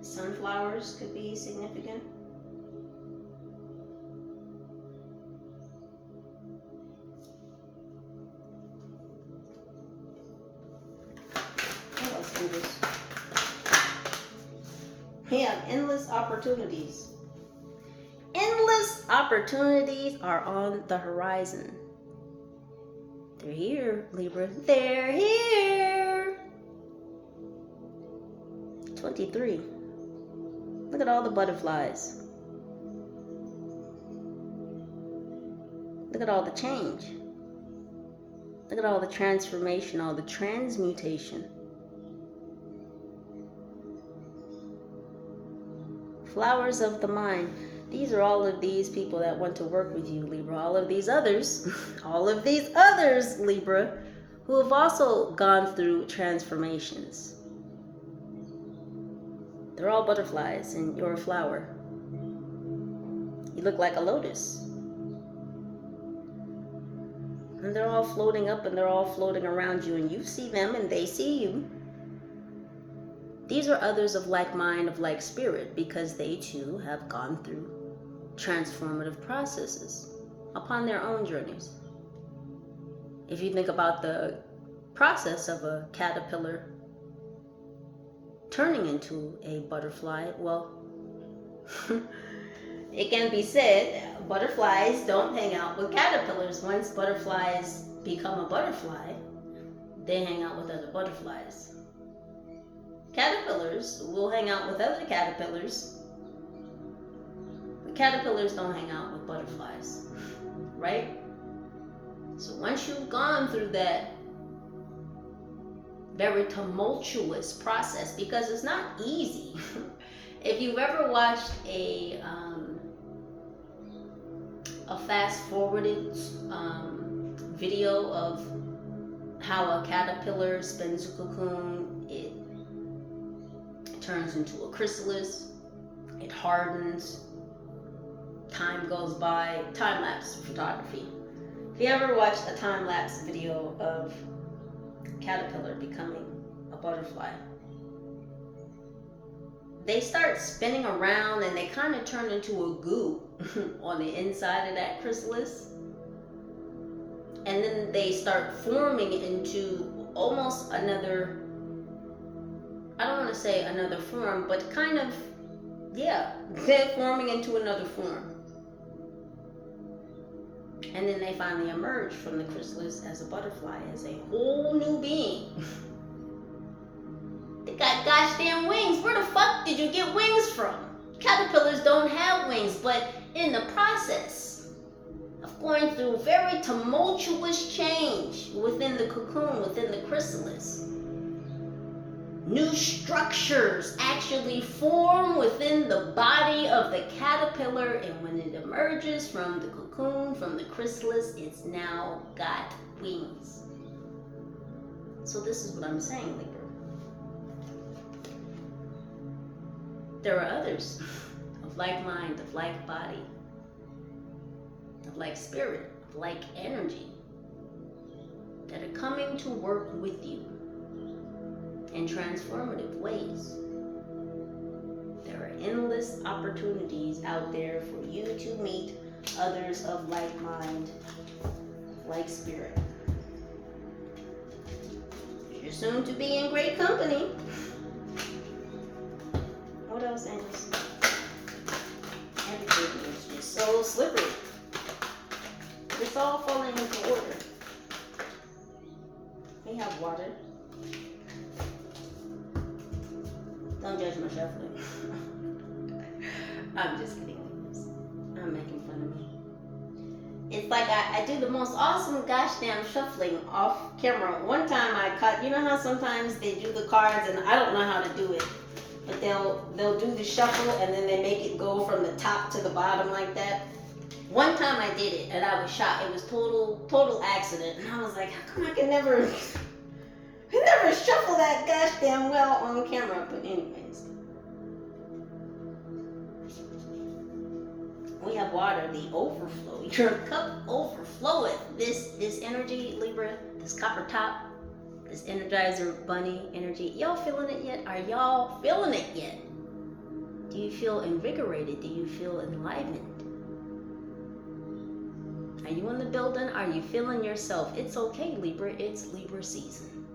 Sunflowers could be significant. What else is this? We have endless opportunities. Endless opportunities are on the horizon. They're here, Libra. They're here. 23. Look at all the butterflies. Look at all the change. Look at all the transformation, all the transmutation. Flowers of the mind. These are all of these people that want to work with you, Libra. All of these others, Libra, who have also gone through transformations. They're all butterflies and you're a flower. You look like a lotus. And they're all floating up and they're all floating around you, and you see them and they see you. These are others of like mind, of like spirit, because they too have gone through transformative processes upon their own journeys. If you think about the process of a caterpillar turning into a butterfly, well, it can be said butterflies don't hang out with caterpillars. Once butterflies become a butterfly, they hang out with other butterflies. Caterpillars will hang out with other caterpillars. But caterpillars don't hang out with butterflies, right? So once you've gone through that very tumultuous process, because it's not easy. If you've ever watched a fast-forwarded video of how a caterpillar spins a cocoon, it turns into a chrysalis, it hardens, time goes by, time-lapse photography. If you ever watched a time-lapse video of a caterpillar becoming a butterfly, they start spinning around and they kind of turn into a goo on the inside of that chrysalis. And then they start forming into almost another, I don't want to say another form, but kind of, yeah, they're forming into another form. And then they finally emerge from the chrysalis as a butterfly, as a whole new being. They got gosh damn wings. Where the fuck did you get wings from? Caterpillars don't have wings, but in the process of going through very tumultuous change within the cocoon, within the chrysalis, new structures actually form within the body of the caterpillar, and when it emerges from the cocoon, from the chrysalis, it's now got wings. So this is what I'm saying, Libra. There are others of like mind, of like body, of like spirit, of like energy, that are coming to work with you in transformative ways. There are endless opportunities out there for you to meet others of like mind, like spirit. You're soon to be in great company. Hells Angels. Everything is just so slippery. It's all falling into order. We have water. Don't judge my shuffling. I'm just kidding. I'm making fun of me. It's like I do the most awesome gosh damn shuffling off camera. One time I caught, you know how sometimes they do the cards and I don't know how to do it, but they'll do the shuffle and then they make it go from the top to the bottom like that. One time I did it and I was shocked. It was total accident, and I was like, how come I can never shuffle that gosh damn well on camera? But anyways, we have water, the overflow. Your cup overfloweth. This energy, Libra, this copper top, this Energizer Bunny energy. Y'all feeling it yet? Are y'all feeling it yet? Do you feel invigorated? Do you feel enlivened? Are you in the building? Are you feeling yourself? It's okay, Libra. It's Libra season.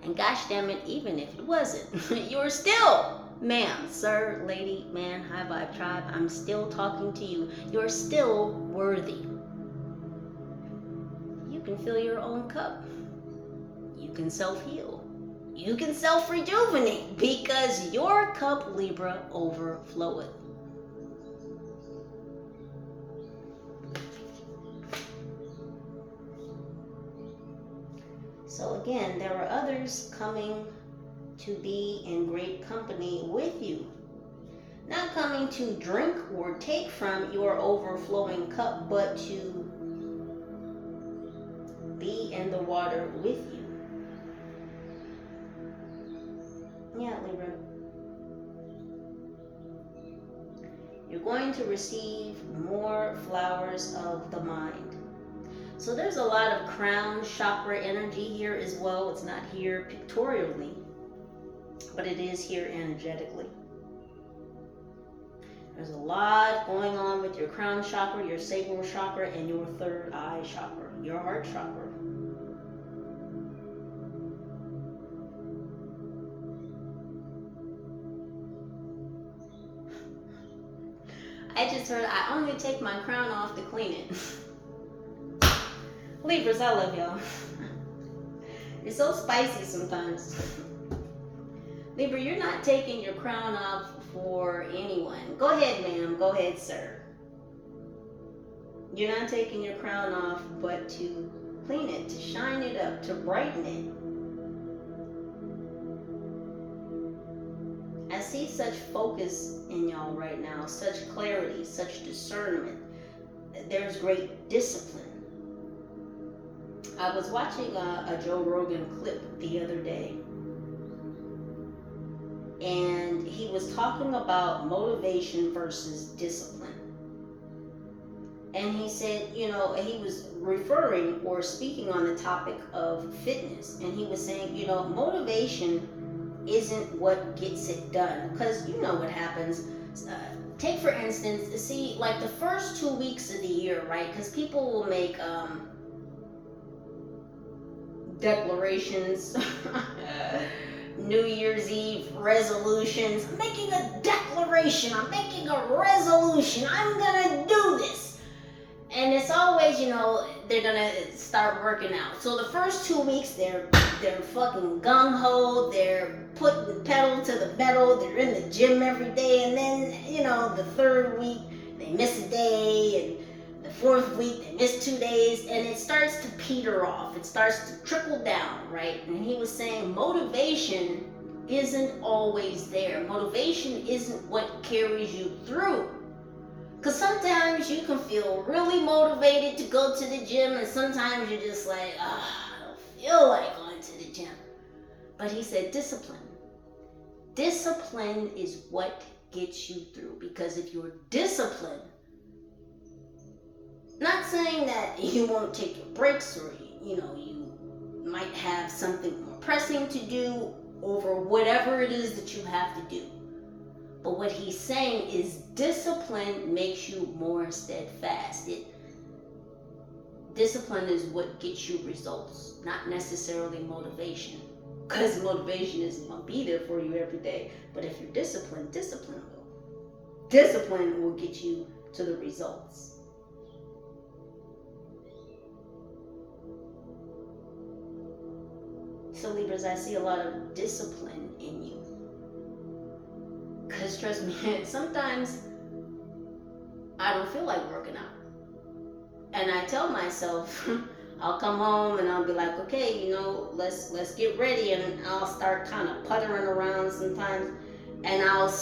And gosh damn it, even if it wasn't, you're still, ma'am, sir, lady, man, high vibe tribe, I'm still talking to you. You're still worthy. You can fill your own cup. You can self-heal. You can self-rejuvenate because your cup, Libra, overfloweth. So again, there are others coming to be in great company with you. Not coming to drink or take from your overflowing cup, but to be in the water with you. Yeah, Libra. You're going to receive more flowers of the mind. So there's a lot of crown chakra energy here as well. It's not here pictorially, but it is here energetically. There's a lot going on with your crown chakra, your sacral chakra, and your third eye chakra, your heart chakra. I just heard I only take my crown off to clean it. Libras, I love y'all. You're so spicy sometimes. Libra, you're not taking your crown off for anyone. Go ahead, ma'am. Go ahead, sir. You're not taking your crown off, but to clean it, to shine it up, to brighten it. I see such focus in y'all right now, such clarity, such discernment. There's great discipline. I was watching a Joe Rogan clip the other day, and he was talking about motivation versus discipline. And he said, you know, he was referring or speaking on the topic of fitness, and he was saying, you know, motivation isn't what gets it done, because you know what happens. Take for instance, see, like the first 2 weeks of the year, right? Because people will make declarations, New Year's Eve resolutions. I'm making a declaration, I'm making a resolution, I'm gonna do this. And it's always, you know, they're gonna start working out. So the first 2 weeks, they're fucking gung-ho, they're putting pedal to the metal, they're in the gym every day, and then, you know, the third week, they miss a day, and the fourth week, they miss 2 days, and it starts to peter off. It starts to trickle down, right? And he was saying motivation isn't always there. Motivation isn't what carries you through. Because sometimes you can feel really motivated to go to the gym, and sometimes you're just like, I don't feel like going to the gym. But he said discipline. Discipline is what gets you through. Because if you're disciplined, not saying that you won't take your breaks, or you know, you might have something more pressing to do over whatever it is that you have to do. But what he's saying is discipline makes you more steadfast. Discipline is what gets you results, not necessarily motivation. because motivation isn't going to be there for you every day. But if you're disciplined, discipline will. Discipline will get you to the results. So Libras, I see a lot of discipline in you. Because trust me, sometimes I don't feel like working out. And I tell myself, I'll come home and I'll be like, okay, you know, let's get ready. And I'll start kind of puttering around sometimes. And I'll,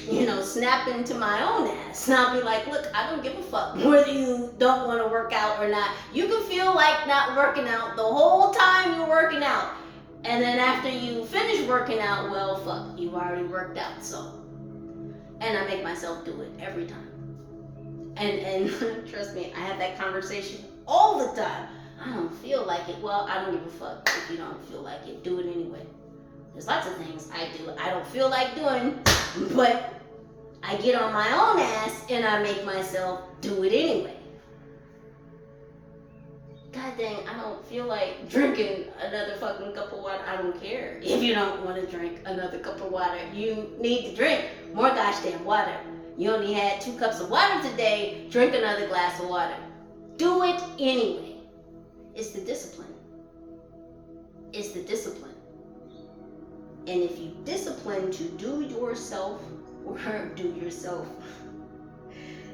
you know, snap into my own ass. And I'll be like, look, I don't give a fuck whether you don't want to work out or not. You can feel like not working out the whole time you're working out. And then after you finish working out, well, fuck, you've already worked out, so. And I make myself do it every time. And trust me, I have that conversation all the time. I don't feel like it. Well, I don't give a fuck if you don't feel like it. Do it anyway. There's lots of things I do I don't feel like doing, but I get on my own ass and I make myself do it anyway. God dang, I don't feel like drinking another fucking cup of water. I don't care if you don't want to drink another cup of water. You need to drink more gosh damn water. You only had 2 cups of water today. Drink another glass of water. Do it anyway. It's the discipline. It's the discipline. And if you discipline to do yourself, or do yourself,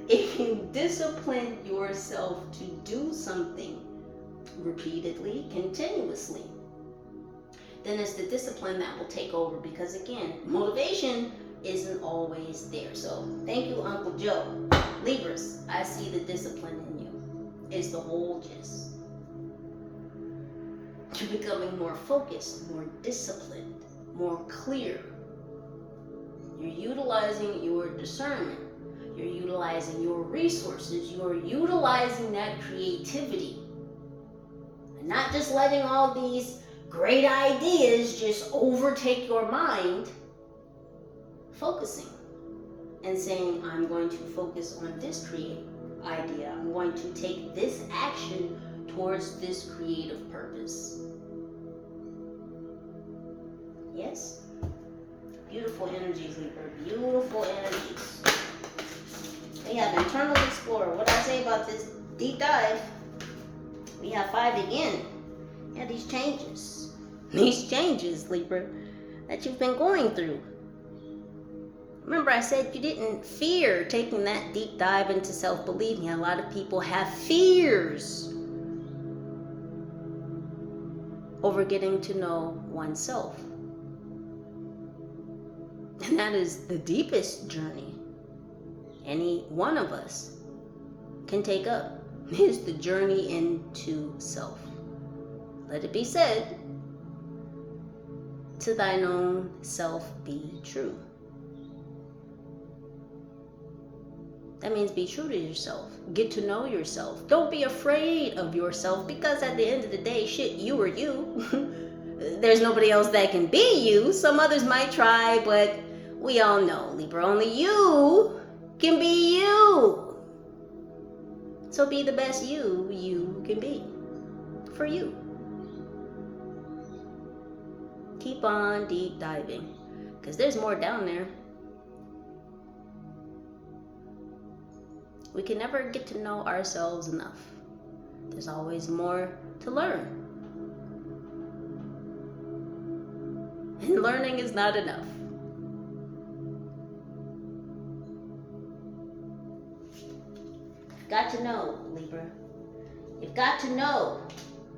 if you discipline yourself to do something repeatedly, continuously, then it's the discipline that will take over, because again, motivation isn't always there. So thank you, Uncle Joe. Libras, I see the discipline in you. It's the whole gist. You're becoming more focused, more disciplined, more clear. You're utilizing your discernment. You're utilizing your resources. You're utilizing that creativity. And not just letting all these great ideas just overtake your mind. Focusing and saying, I'm going to focus on this creative idea. I'm going to take this action towards this creative purpose. Yes? Beautiful energies, Libra. Beautiful energies. We have Internal Explorer. What did I say about this deep dive? We have 5 again. Yeah, these changes. These changes, Libra, that you've been going through. Remember, I said you didn't fear taking that deep dive into self-belief. A lot of people have fears over getting to know oneself. And that is the deepest journey any one of us can take up, is the journey into self. Let it be said, to thine own self be true. That means be true to yourself. Get to know yourself. Don't be afraid of yourself, because at the end of the day, shit, you are you. There's nobody else that can be you. Some others might try, but we all know, Libra, only you can be you. So be the best you can be. For you. Keep on deep diving, because there's more down there. We can never get to know ourselves enough. There's always more to learn. And learning is not enough. You've got to know, Libra. You've got to know.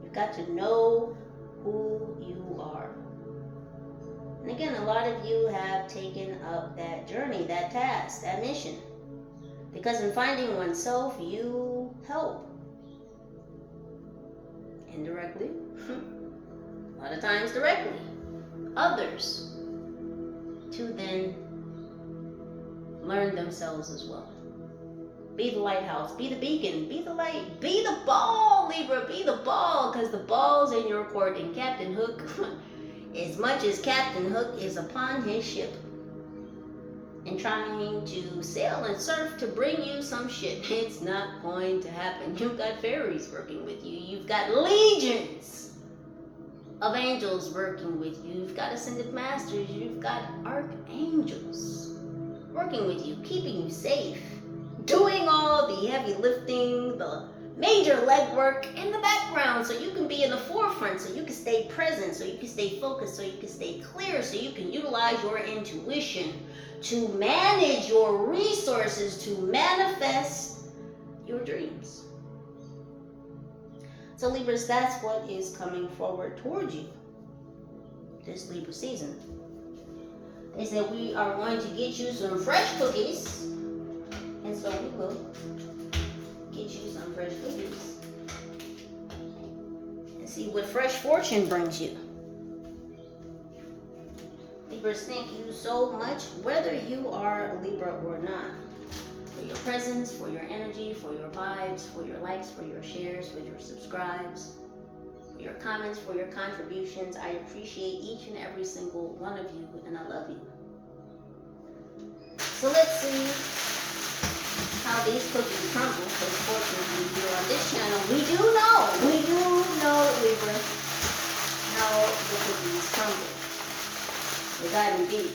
You've got to know who you are. And again, a lot of you have taken up that journey, that task, that mission. Because in finding oneself, you help. Indirectly, a lot of times directly, others to then learn themselves as well. Be the lighthouse, be the beacon, be the light, be the ball, Libra, be the ball, because the ball's in your court, and Captain Hook, as much as Captain Hook is upon his ship and trying to sail and surf to bring you some shit, it's not going to happen. You've got fairies working with you. You've got legions of angels working with you. You've got ascended masters. You've got archangels working with you, keeping you safe, doing all the heavy lifting, the major legwork in the background, so you can be in the forefront, so you can stay present, so you can stay focused, so you can stay clear, so you can utilize your intuition to manage your resources to manifest your dreams. So Libras, that's what is coming forward towards you this Libra season. They said we are going to get you some fresh cookies, and so we will get you some fresh cookies and see what fresh fortune brings you. Libras, thank you so much, whether you are a Libra or not, for your presence, for your energy, for your vibes, for your likes, for your shares, for your subscribes, for your comments, for your contributions. I appreciate each and every single one of you, and I love you. So let's see how these cookies crumble, because fortunately here on this channel, we do know, Libra, how the cookies crumble. They got deep.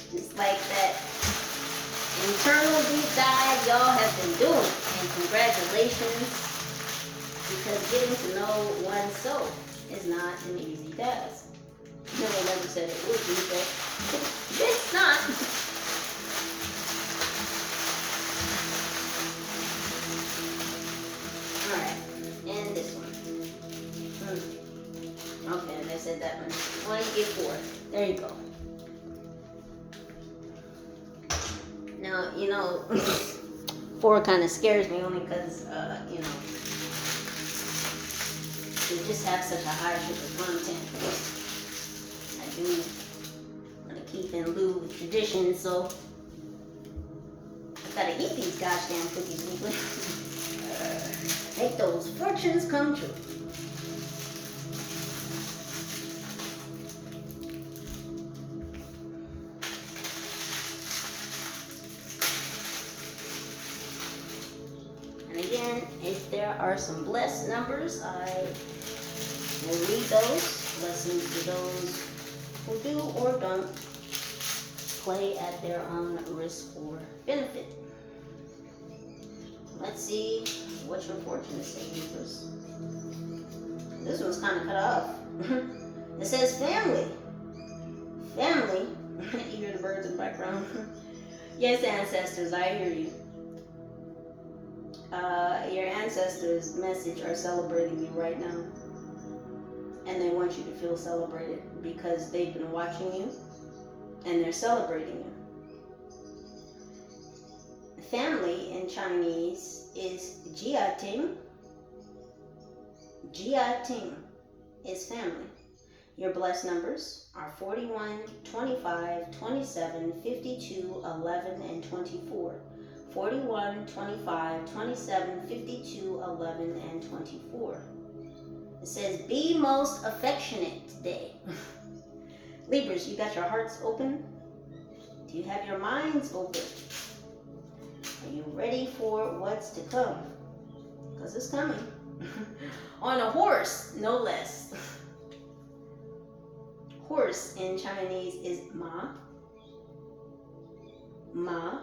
Just like that internal deep dive y'all have been doing. And congratulations, because getting to know oneself is not an easy task. No one ever said it would be, but it's not. Alright, and this one. Okay, I said that one. Well, you get 4. There you go. Now, 4 kind of scares me only because, they just have such a high sugar content. I do want to keep in lieu with tradition, so I gotta eat these goddamn cookies, people. Make those fortunes come true. And again, if there are some blessed numbers, I will read those. Blessings to those who do or don't play at their own risk or benefit. Let's see what your fortune is saying first. This one's kind of cut off. It says family. Family. You hear the birds in the background. Yes, ancestors, I hear you. Your ancestors' message are celebrating you right now. And they want you to feel celebrated because they've been watching you and they're celebrating you. Family in Chinese is Jiating. Jiating is family. Your blessed numbers are 41, 25, 27, 52, 11, and 24. 41, 25, 27, 52, 11, and 24. It says, be most affectionate today. Libras, you got your hearts open? Do you have your minds open? Are you ready for what's to come? Because it's coming. On a horse, no less. Horse in Chinese is ma. Ma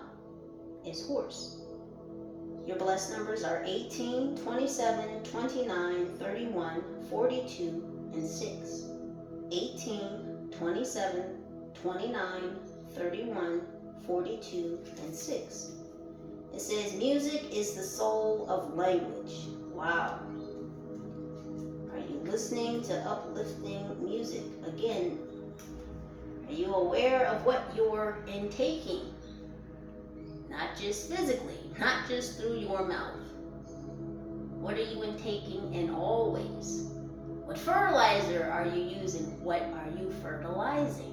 is horse. Your blessed numbers are 18, 27, 29, 31, 42, and 6. 18, 27, 29, 31, 42, and 6. It says music is the soul of language. Wow. Are you listening to uplifting music? Again, are you aware of what you're intaking? Not just physically, not just through your mouth. What are you intaking in all ways? What fertilizer are you using? What are you fertilizing?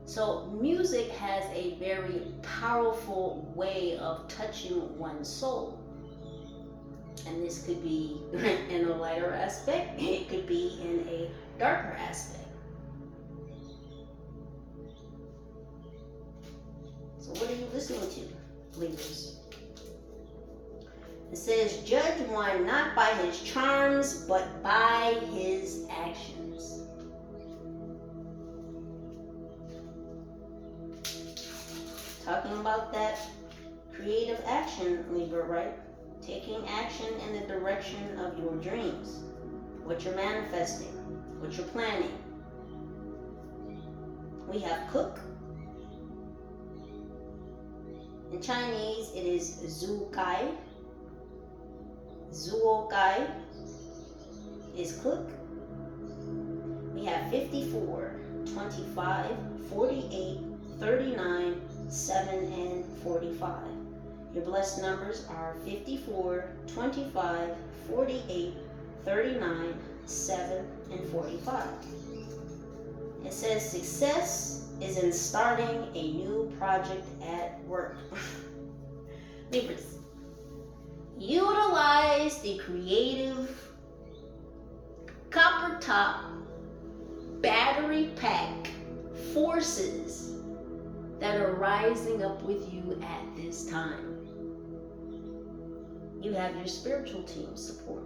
So music has a very powerful way of touching one's soul. And this could be in a lighter aspect. It could be in a darker aspect. So what are you listening to, Libras? It says, judge one not by his charms, but by his actions. Talking about that creative action, Libra, right? Taking action in the direction of your dreams, what you're manifesting, what you're planning. We have cook. In Chinese, it is Zhu Kai. Zuo Kai is cook. We have 54, 25, 48, 39, 7, and 45. Your blessed numbers are 54, 25, 48, 39, 7, and 45. It says success is in starting a new project at work. Libras, utilize the creative copper top battery pack forces that are rising up with you at this time. You have your spiritual team's support.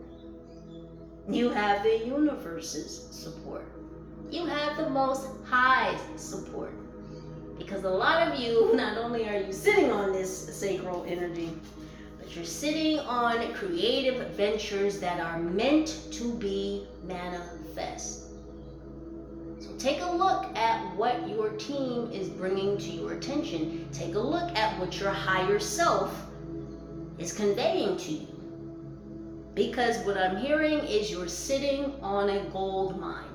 You have the universe's support. You have the Most High's support. Because a lot of you, not only are you sitting on this sacral energy, but you're sitting on creative ventures that are meant to be manifest. So take a look at what your team is bringing to your attention. Take a look at what your higher self is conveying to you. Because what I'm hearing is you're sitting on a gold mine.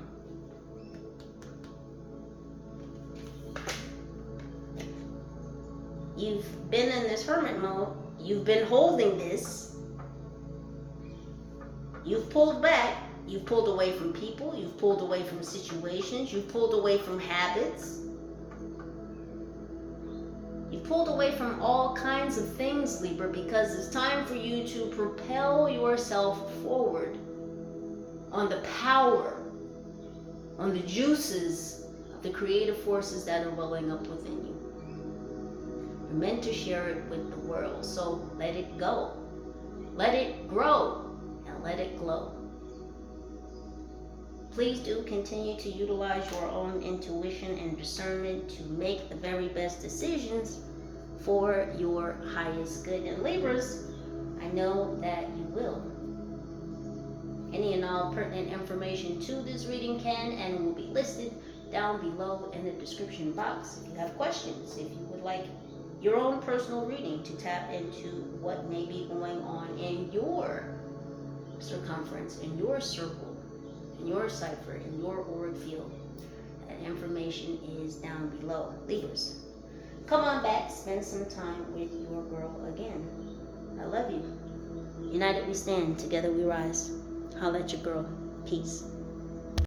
You've been in this hermit mode. You've been holding this. You've pulled back. You've pulled away from people. You've pulled away from situations. You've pulled away from habits. You've pulled away from all kinds of things, Libra, because it's time for you to propel yourself forward on the power, on the juices of the creative forces that are welling up within you. You're meant to share it with the world, so let it go. Let it grow and let it glow. Please do continue to utilize your own intuition and discernment to make the very best decisions for your highest good. And Libras, I know that you will. Any and all pertinent information to this reading can and will be listed down below in the description box. If you have questions, if you would like your own personal reading to tap into what may be going on in your circumference, in your circle, in your cipher, in your auric field, that information is down below. Libras, come on back, spend some time with your girl again. I love you. United we stand, together we rise. Holla at your girl. Peace.